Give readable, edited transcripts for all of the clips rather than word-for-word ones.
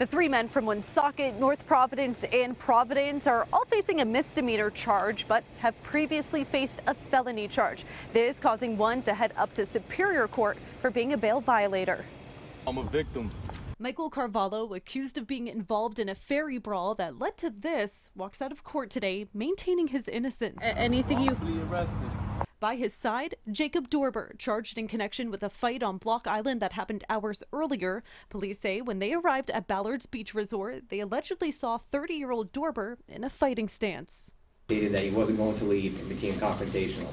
The three men from Woonsocket, North Providence, and Providence are all facing a misdemeanor charge, but have previously faced a felony charge. This causing one to head up to Superior Court for being a bail violator. I'm a victim. Michael Carvalho, accused of being involved in a ferry brawl that led to this, walks out of court today, maintaining his innocence. Anything you... arrested. By his side, Jacob Dorbor, charged in connection with a fight on Block Island that happened hours earlier. Police say when they arrived at Ballard's Beach Resort, they allegedly saw 30-year-old Dorbor in a fighting stance. Stated that he wasn't going to leave and became confrontational.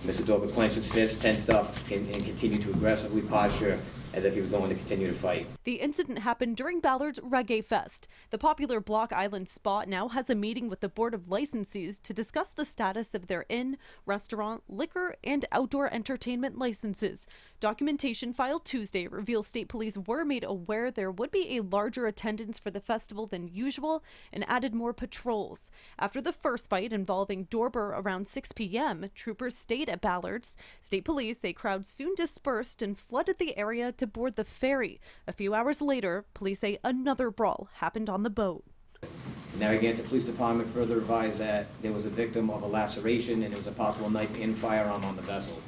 Mr. Dorbor clenched his fist, tensed up, and continued to aggressively posture as if he was going to continue to fight. The incident happened during Ballard's Reggae Fest. The popular Block Island spot now has a meeting with the Board of Licensees to discuss the status of their inn, restaurant, liquor, and outdoor entertainment licenses. Documentation filed Tuesday reveals state police were made aware there would be a larger attendance for the festival than usual and added more patrols. After the first fight involving Dorbor around 6 p.m., troopers stayed at Ballard's. State police say crowds soon dispersed and flooded the area to board the ferry. A few hours later, police say another brawl happened on the boat. Narragansett Police Department further advised that there was a victim of a laceration and there was a possible knife and firearm on the vessel.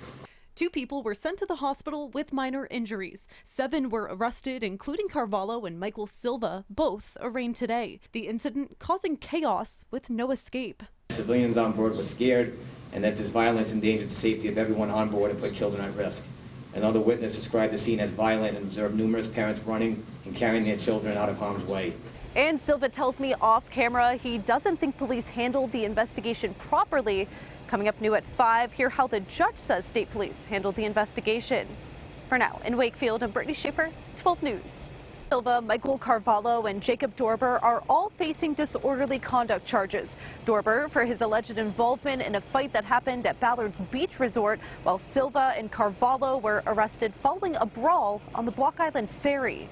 2 people were sent to the hospital with minor injuries. 7 were arrested, including Carvalho and Michael Silva, both arraigned today. The incident causing chaos with no escape. Civilians on board were scared and that this violence endangered the safety of everyone on board and put children at risk. Another witness described the scene as violent and observed numerous parents running and carrying their children out of harm's way. And Silva tells me off camera he doesn't think police handled the investigation properly. Coming up new at 5, hear how the judge says state police handled the investigation. For now, in Wakefield, I'm Brittany Schaefer, 12 News. Silva, Michael Carvalho, and Jacob Dorbor are all facing disorderly conduct charges. Dorbor for his alleged involvement in a fight that happened at Ballard's Beach Resort, while Silva and Carvalho were arrested following a brawl on the Block Island Ferry.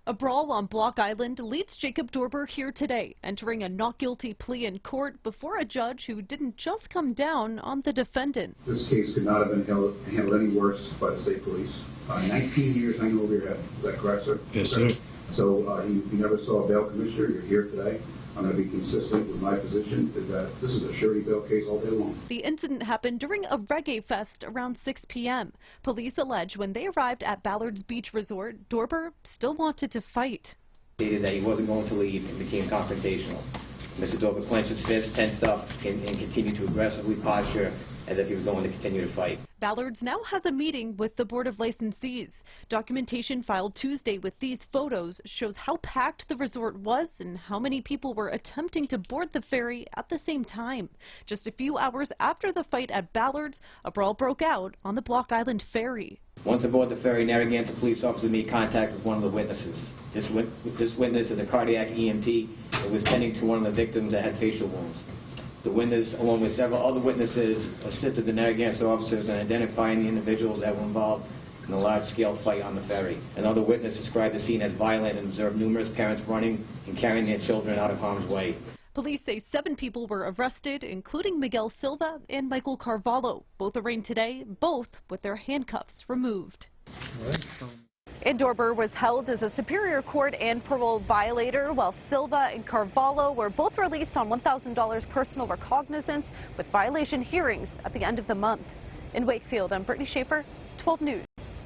A brawl on Block Island leads Jacob Dorbor here today, entering a not guilty plea in court before a judge who didn't just come down on the defendant. This case could not have been handled any worse by the state police. 19 years hanging over your head. Is that correct, sir? Yes, sir. So you never saw a bail commissioner. You're here today. I'm going to be consistent with my position, is that this is a surety bail case all day long. The incident happened during a reggae fest around 6 p.m. Police allege when they arrived at Ballard's Beach Resort, Dorbor still wanted to fight. Stated that he wasn't going to leave and became confrontational. Mr. Dorbor clenched his fist, tensed up, and continued to aggressively posture as if he was going to continue to fight. Ballard's now has a meeting with the Board of Licensees. Documentation filed Tuesday with these photos shows how packed the resort was and how many people were attempting to board the ferry at the same time. Just a few hours after the fight at Ballard's, a brawl broke out on the Block Island Ferry. Once aboard the ferry, Narragansett police officers made contact with one of the witnesses. This witness is a cardiac EMT that was tending to one of the victims that had facial wounds. The witness, along with several other witnesses, assisted the Narragansett officers in identifying the individuals that were involved in a large-scale fight on the ferry. Another witness described the scene as violent and observed numerous parents running and carrying their children out of harm's way. Police say 7 people were arrested, including Miguel Silva and Michael Carvalho, both arraigned today, both with their handcuffs removed. And Dorbor was held as a Superior Court and parole violator, while Silva and Carvalho were both released on $1,000 personal recognizance with violation hearings at the end of the month. In Wakefield, I'm Brittany Schaefer, 12 News.